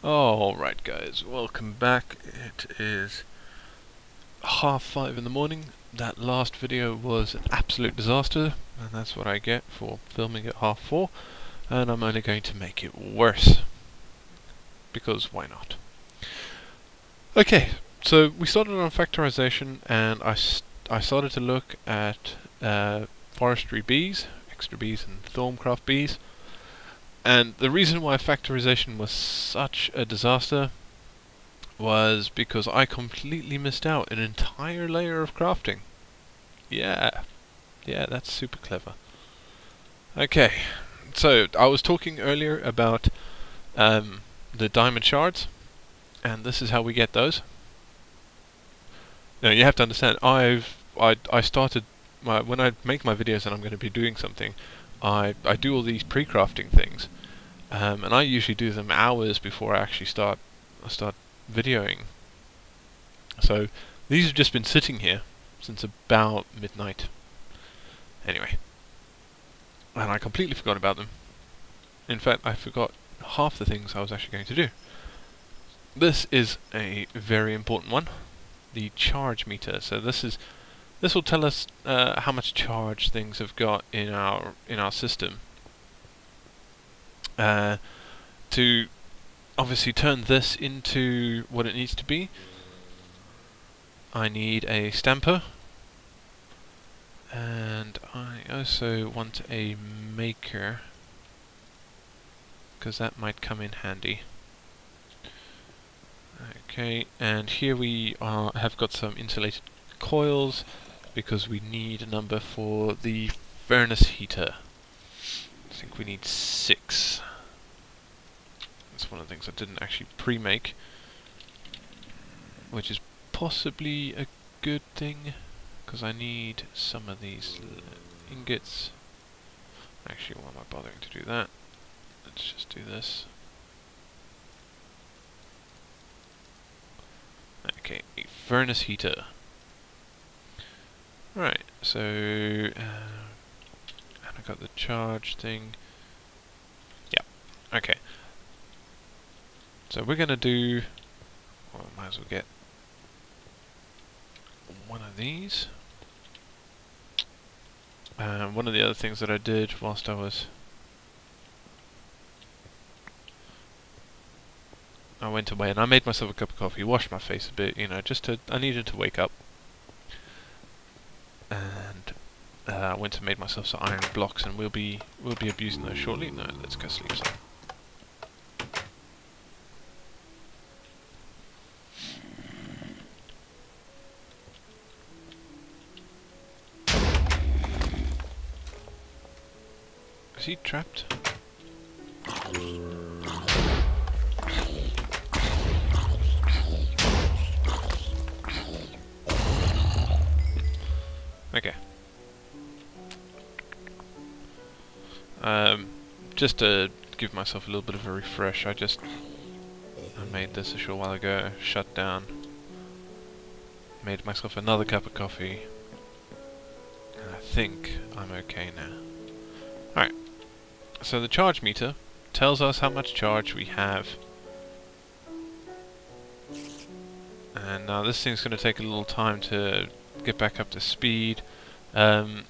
Alright guys, welcome back. It is 5:30 in the morning. That last video was an absolute disaster, and that's what I get for filming at 4:30, and I'm only going to make it worse. Because why not? Okay, so we started on factorisation, and I started to look at forestry bees, extra bees and Thorncraft bees. And the reason why factorisation was such a disaster was because I completely missed out an entire layer of crafting. Yeah, that's super clever. Okay, so I was talking earlier about the diamond shards, and this is how we get those. Now you have to understand, I started when I make my videos and I'm going to be doing something, I do all these pre-crafting things, and I usually do them hours before I actually start videoing. So these have just been sitting here since about midnight. Anyway, and I completely forgot about them. In fact, I forgot half the things I was actually going to do. This is a very important one, the charge meter. So this will tell us how much charge things have got in our system. To obviously turn this into what it needs to be, I need a stamper, and I also want a maker, because that might come in handy. Okay, and here we have got some insulated coils, because we need a number for the furnace heater. I think we need 6. That's one of the things I didn't actually pre-make, which is possibly a good thing, because I need some of these ingots. Actually, why am I bothering to do that? Let's just do this. Okay, a furnace heater. Right, so and I got the charge thing. Yeah, okay. So we're gonna do, well, might as well get one of these. One of the other things that I did whilst I went away, and I made myself a cup of coffee, washed my face a bit, you know, I needed to wake up. And I went and made myself some iron blocks, and we'll be abusing those shortly. No, let's go sleep some. Is he trapped? Okay. Just to give myself a little bit of a refresh, I made this a short while ago, shut down, made myself another cup of coffee, and I think I'm okay now. Alright, so the charge meter tells us how much charge we have. And now this thing's going to take a little time to get back up to speed. The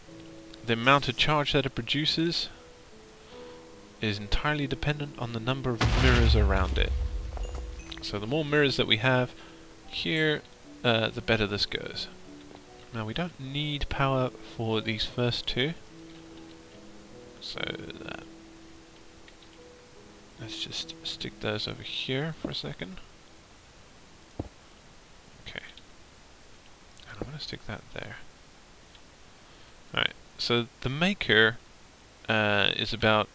amount of charge that it produces is entirely dependent on the number of mirrors around it. So the more mirrors that we have here, the better this goes. Now we don't need power for these first two, so let's just stick those over here for a second. Okay, and I'm going to stick that there. Alright, so the maker is about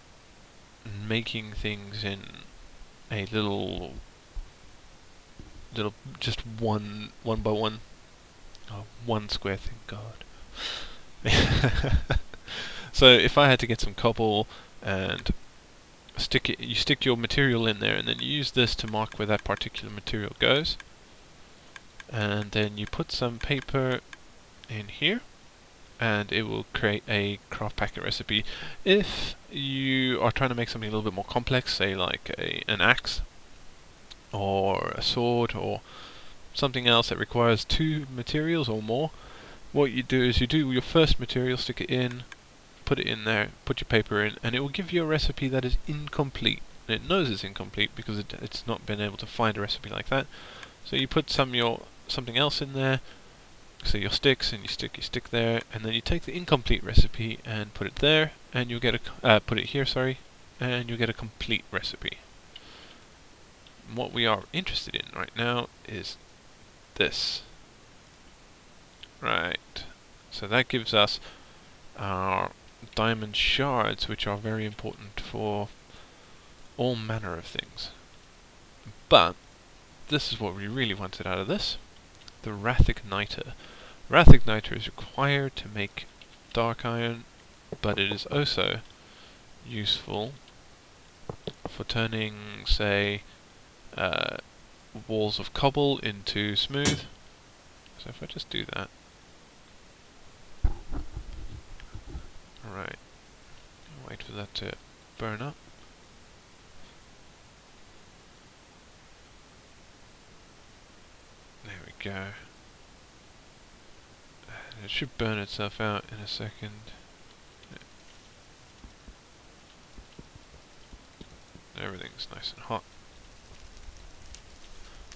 making things in a little just one by one. Oh, one square thing, God. So if I had to get some cobble and you stick your material in there, and then you use this to mark where that particular material goes, and then you put some paper in here, and it will create a craft packet recipe. If you are trying to make something a little bit more complex, say like an axe, or a sword, or something else that requires 2 materials or more, what you do is you do your first material, stick it in, put it in there, put your paper in, and it will give you a recipe that is incomplete. And it knows it's incomplete because it's not been able to find a recipe like that. So you put something else in there, so your sticks, and you stick your stick there, and then you take the incomplete recipe and put it there, and you'll get put it here, sorry, and you'll get a complete recipe. And what we are interested in right now is this. Right, so that gives us our diamond shards, which are very important for all manner of things. But this is what we really wanted out of this: the rathigniter. Rathigniter is required to make dark iron, but it is also useful for turning, say, walls of cobble into smooth. So if I just do that. Alright, wait for that to burn up. There we go. And it should burn itself out in a second. Everything's nice and hot.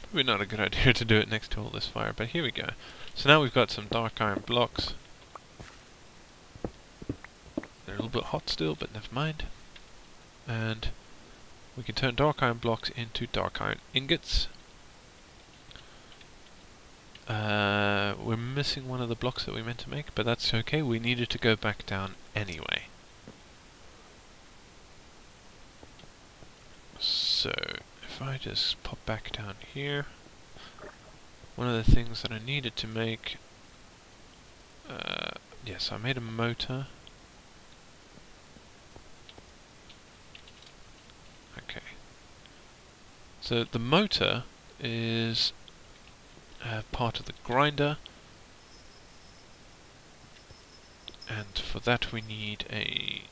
Probably not a good idea to do it next to all this fire, but here we go. So now we've got some dark iron blocks. They're a little bit hot still, but never mind. And we can turn dark iron blocks into dark iron ingots. We're missing one of the blocks that we meant to make, but that's okay. We needed to go back down anyway. So if I just pop back down here, one of the things that I needed to make, yes, I made a motor. Okay. So the motor is part of the grinder, and for that we need a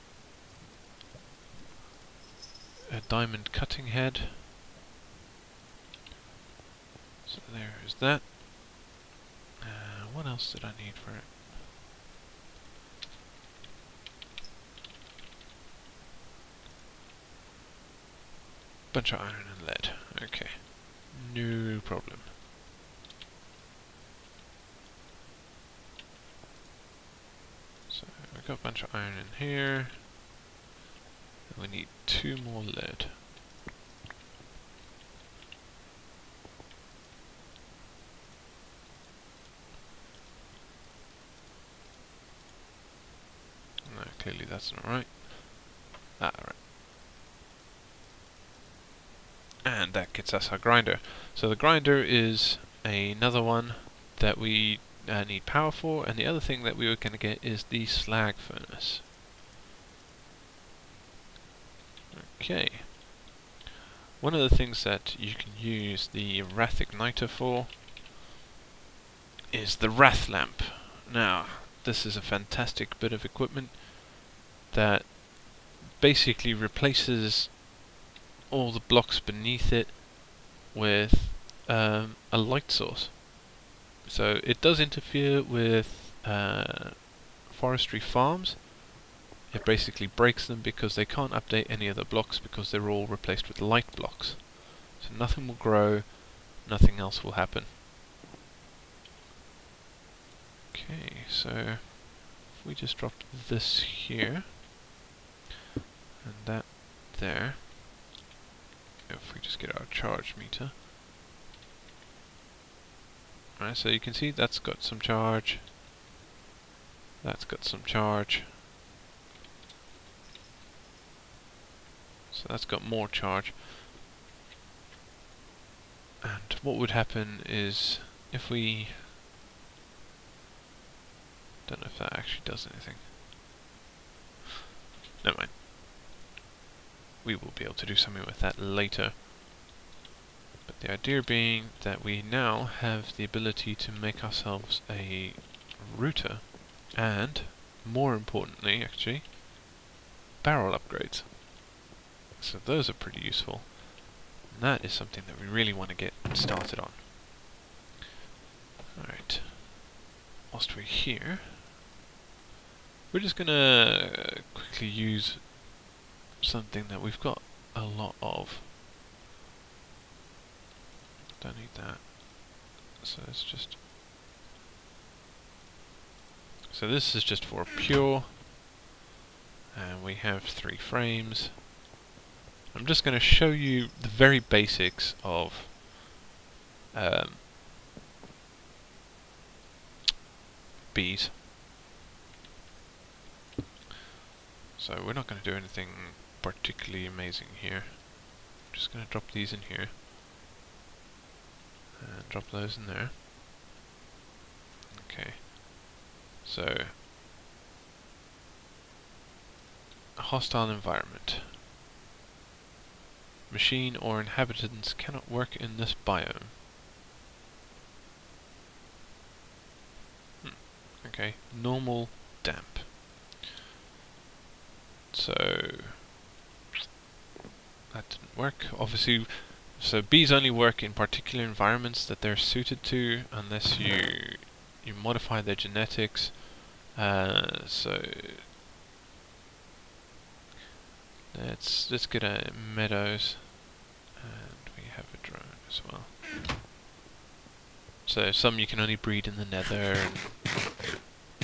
diamond cutting head. So there is that. What else did I need for it? Bunch of iron and lead. Okay, no problem. So I've got a bunch of iron in here. And we need 2 more lead. No, clearly that's not right. Ah, right. And that gets us our grinder. So the grinder is another one that we need power for, and the other thing that we were going to get is the slag furnace. Okay. One of the things that you can use the rathigniter for is the wrath lamp. Now, this is a fantastic bit of equipment that basically replaces all the blocks beneath it with a light source. So it does interfere with forestry farms. It basically breaks them because they can't update any of the blocks because they're all replaced with light blocks. So nothing will grow, nothing else will happen. Okay, so if we just dropped this here and that there, if we just get our charge meter. Alright, so you can see that's got some charge, that's got some charge, so that's got more charge. And what would happen is if we, don't know if that actually does anything. Never mind. We will be able to do something with that later. But the idea being that we now have the ability to make ourselves a router, and, more importantly actually, barrel upgrades. So those are pretty useful. And that is something that we really want to get started on. Alright. Whilst we're here, we're just going to quickly use something that we've got a lot of. Don't need that. So it's just... So this is just for pure. And we have 3 frames. I'm just going to show you the very basics of bees. So we're not going to do anything particularly amazing here. I'm just going to drop these in here. And drop those in there. Okay. So, a hostile environment. Machine or inhabitants cannot work in this biome. Okay, normal, damp. So, that didn't work. Obviously, so bees only work in particular environments that they're suited to, unless you modify their genetics. So let's get a meadows, and we have a drone as well. So some you can only breed in the nether, and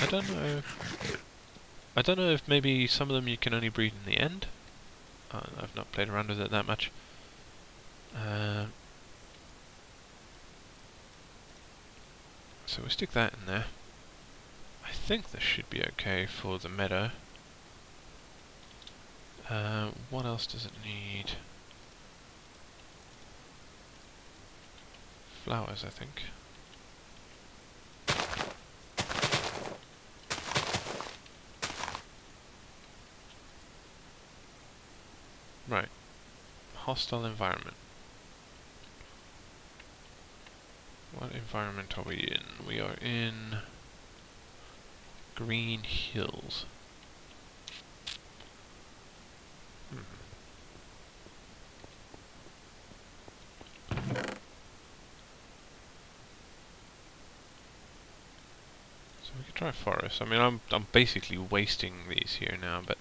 I don't know if maybe some of them you can only breed in the end. I've not played around with it that much. So we'll stick that in there. I think this should be okay for the meadow. What else does it need? Flowers, I think. Right. Hostile environment. What environment are we in? We are in Green Hills. So we could try forest. I mean, I'm basically wasting these here now, but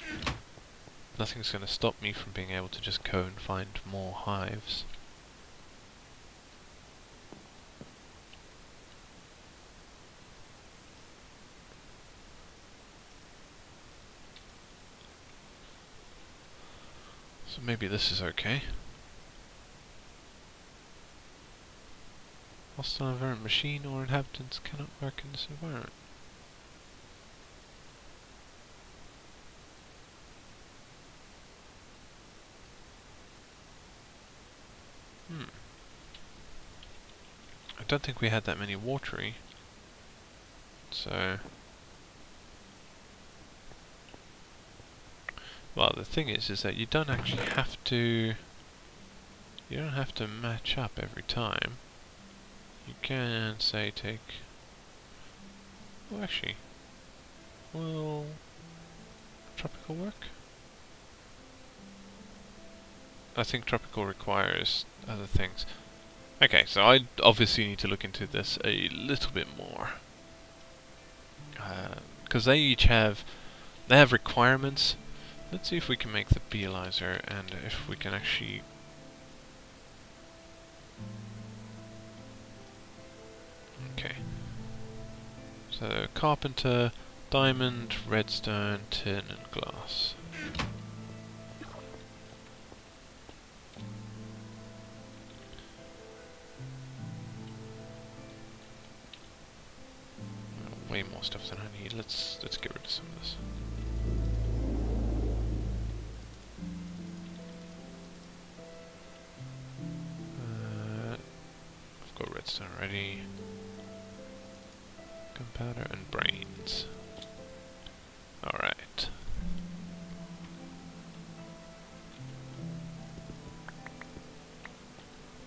nothing's going to stop me from being able to just go and find more hives. So maybe this is okay. Hostile environment. Machine or inhabitants cannot work in this environment. I don't think we had that many watery. So... Well, the thing is that you don't actually have to... You don't have to match up every time. You can, say, take... Well, actually... Will... Tropical work? I think tropical requires other things. Okay, so I obviously need to look into this a little bit more. Because they each have... They have requirements. Let's see if we can make the beealizer, and if we can actually... Okay. So, carpenter, diamond, redstone, tin, and glass. Way more stuff than I need. Let's get rid of some of this. I've got redstone ready. Gunpowder and brains. Alright.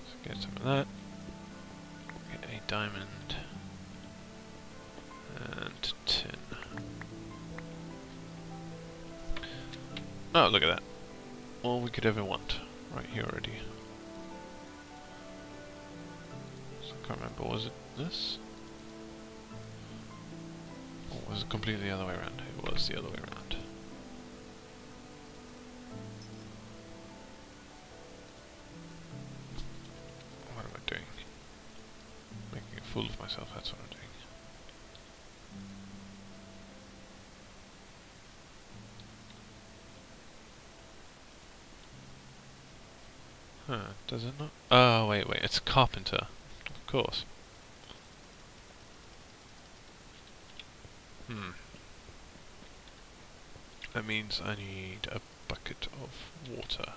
Let's get some of that. Get a diamond. And tin. Oh, look at that. All we could ever want. Right here already. Can't remember, was it this? Or was it completely the other way around? It was the other way around. What am I doing? Making a fool of myself, that's what I'm doing. Huh, does it not? Oh, wait, it's carpenter. Of course. That means I need a bucket of water.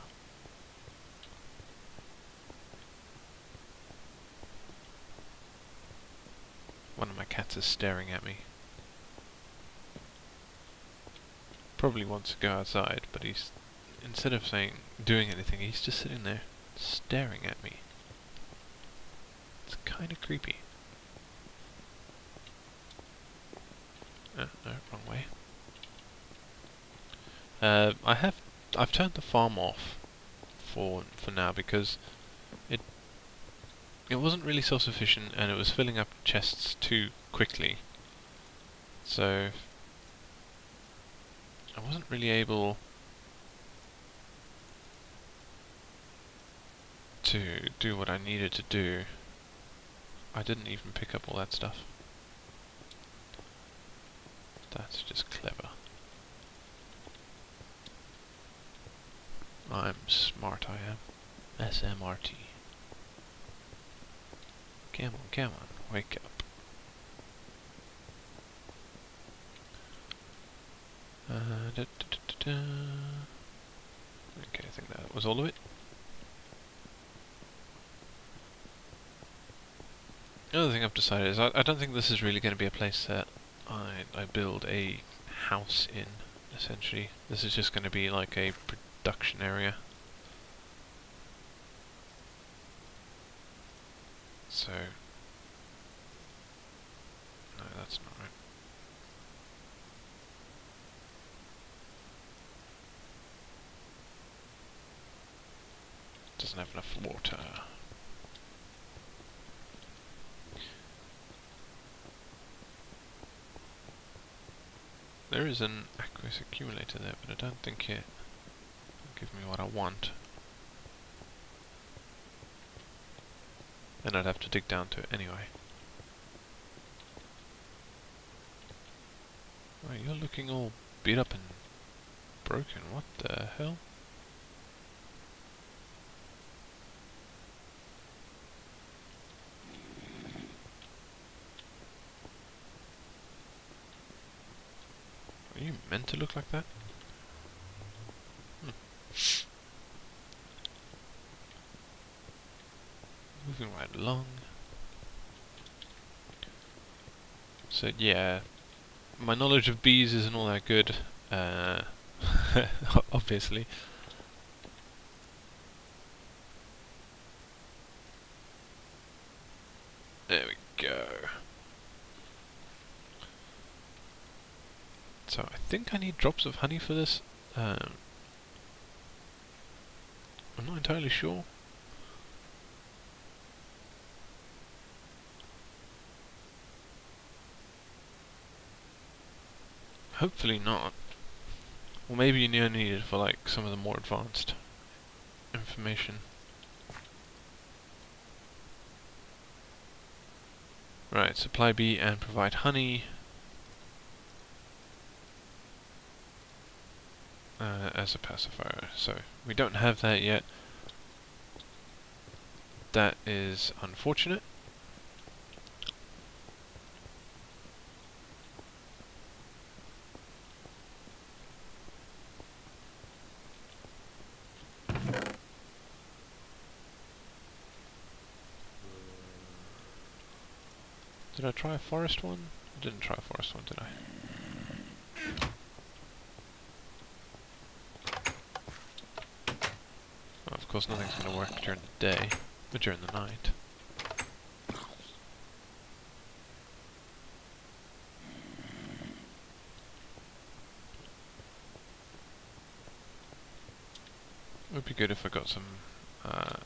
One of my cats is staring at me. Probably wants to go outside, but he's, instead of doing anything, he's just sitting there staring at me. It's kind of creepy. No, wrong way. I've turned the farm off for now because it wasn't really self-sufficient and it was filling up chests too quickly. So I wasn't really able to do what I needed to do. I didn't even pick up all that stuff. That's just clever. I'm smart, I am. SMRT. Come on, wake up. Okay, I think that was all of it. The other thing I've decided is I don't think this is really going to be a place that I build a house in, essentially. This is just going to be like a production area. So... no, that's not right. Doesn't have enough water. There is an aqueous accumulator there, but I don't think it will give me what I want. And I'd have to dig down to it anyway. Right, you're looking all beat up and broken. What the hell? Are you meant to look like that? Moving right along. So yeah, my knowledge of bees isn't all that good, obviously. There we go. So I think I need drops of honey for this. I'm not entirely sure. Hopefully not. Or maybe you only need it for like some of the more advanced information. Right, supply bee and provide honey. As a pacifier. So we don't have that yet. That is unfortunate. Did I try a forest one? I didn't try a forest one, did I? Well, of course nothing's going to work during the day, but during the night. It would be good if I got some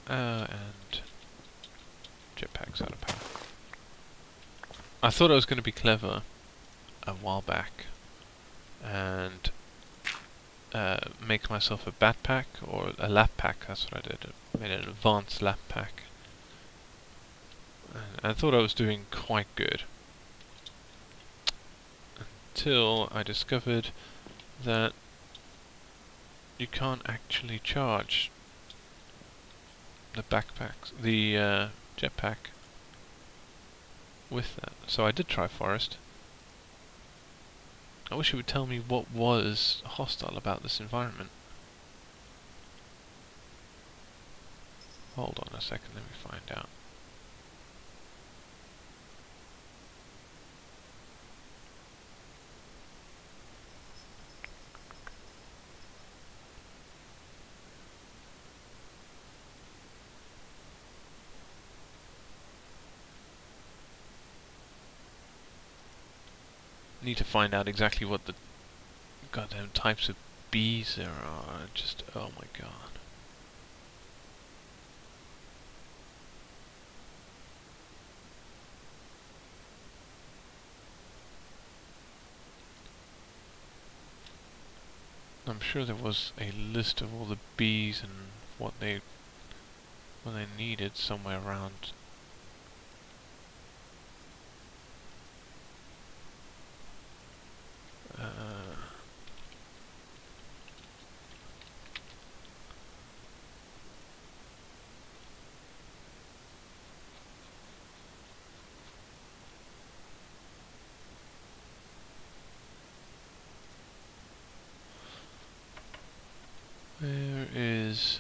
and jetpacks out of power. I thought I was going to be clever a while back and make myself a backpack or a lap pack. That's what I did. I made an advanced lap pack. And I thought I was doing quite good until I discovered that you can't actually charge the backpacks, the jetpack with that. So I did try forest. I wish it would tell me what was hostile about this environment. Hold on a second, let me find out. Need to find out exactly what the goddamn types of bees there are. Just, oh my god. I'm sure there was a list of all the bees and what they needed somewhere around. There is...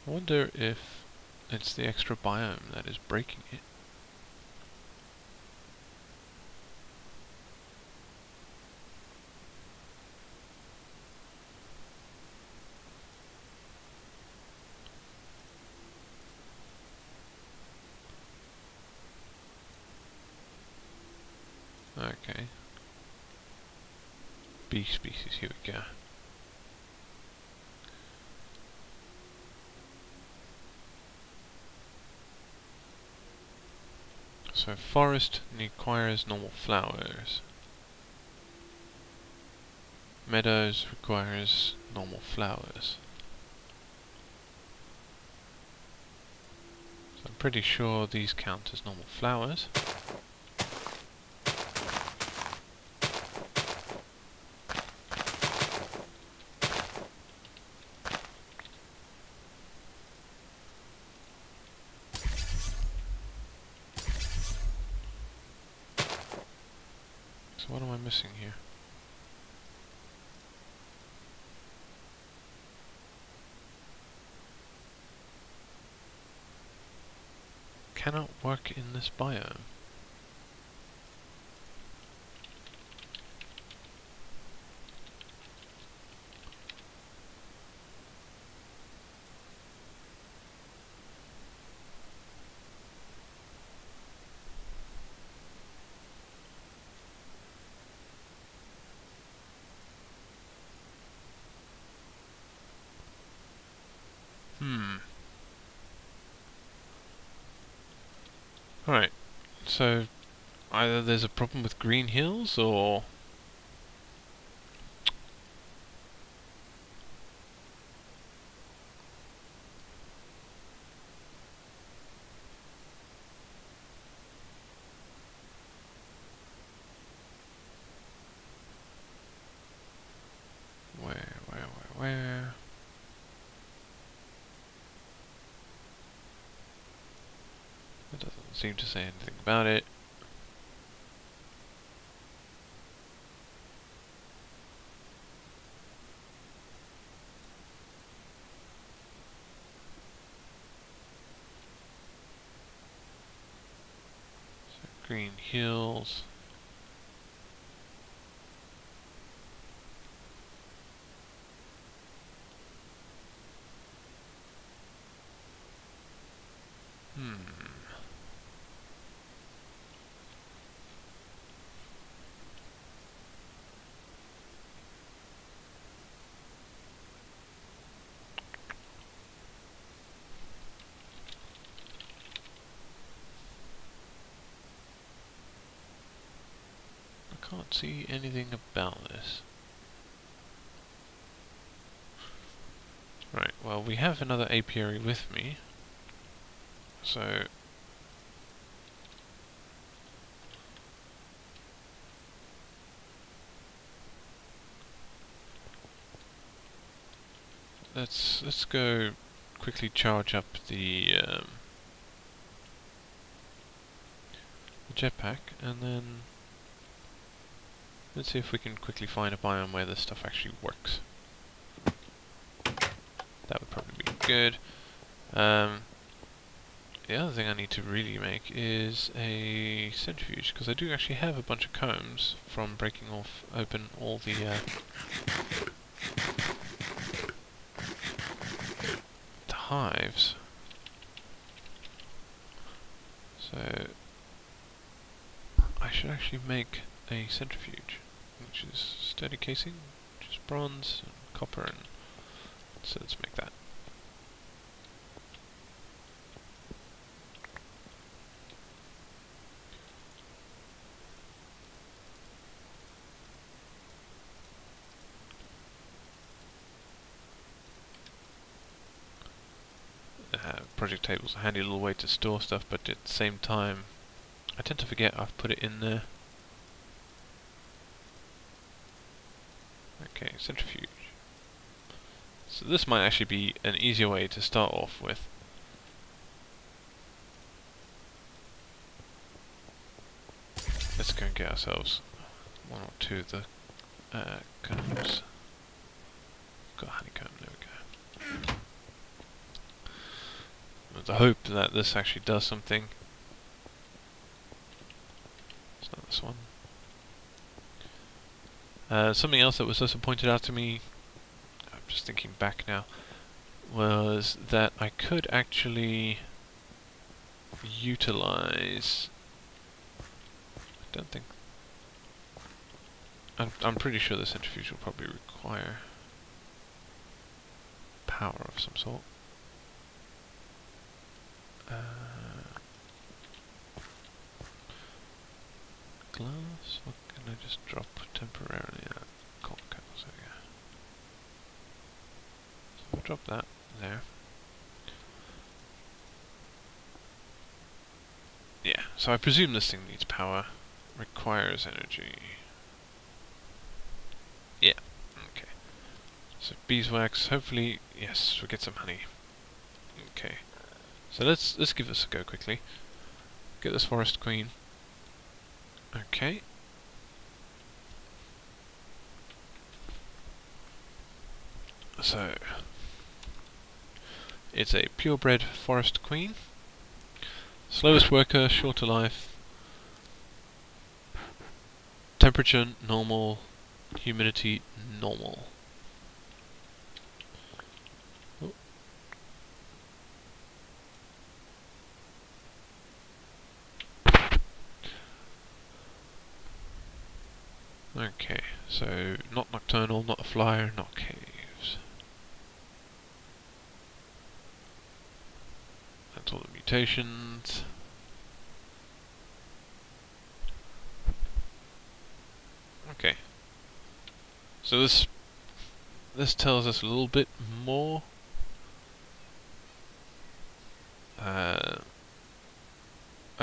I wonder if it's the extra biome that is breaking it. Okay. Bee species, here we go. So forest requires normal flowers. Meadows requires normal flowers. So I'm pretty sure these count as normal flowers. So what am I missing here? Cannot work in this biome. Alright, so either there's a problem with green hills or... Where? It doesn't seem to say anything about it. So green hills. can't see anything about this. Right, well, we have another apiary with me, so let's go quickly charge up the jetpack, and then let's see if we can quickly find a biome where this stuff actually works. That would probably be good. The other thing I need to really make is a centrifuge, because I do actually have a bunch of combs from breaking open all the hives. So I should actually make a centrifuge, which is sturdy casing, which is bronze and copper, and so let's make that. Project table's a handy little way to store stuff, but at the same time I tend to forget I've put it in there. Okay, centrifuge. So this might actually be an easier way to start off with. Let's go and get ourselves one or two of the combs. Got honeycomb, there we go. With the hope that this actually does something. It's not this one. Something else that was also pointed out to me, I'm just thinking back now, was that I could actually utilize... I don't think... I'm pretty sure the centrifuge will probably require power of some sort. Glass? What can I just drop temporarily at cotton cables? There we go. So I'll drop that there. Yeah, so I presume this thing needs power. Requires energy. Yeah, okay. So beeswax, hopefully, yes, we'll get some honey. Okay. So let's give this a go quickly. Get this forest queen. Okay. So it's a purebred forest queen. Slowest worker, shorter life. Temperature normal. Humidity normal. Okay, so not nocturnal, not a flyer, not caves. That's all the mutations. Okay. So this tells us a little bit more. I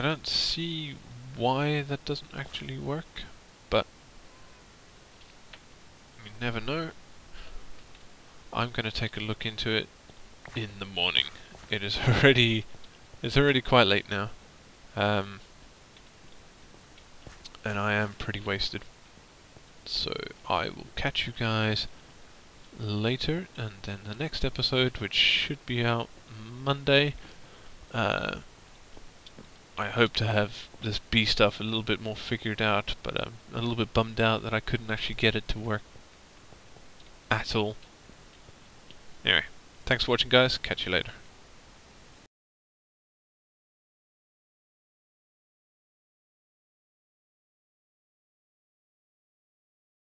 don't see why that doesn't actually work, but you never know. I'm going to take a look into it in the morning. It's already quite late now, and I am pretty wasted. So I will catch you guys later, and then the next episode, which should be out Monday. I hope to have this bee stuff a little bit more figured out, but I'm a little bit bummed out that I couldn't actually get it to work at all. Anyway, thanks for watching guys, catch you later.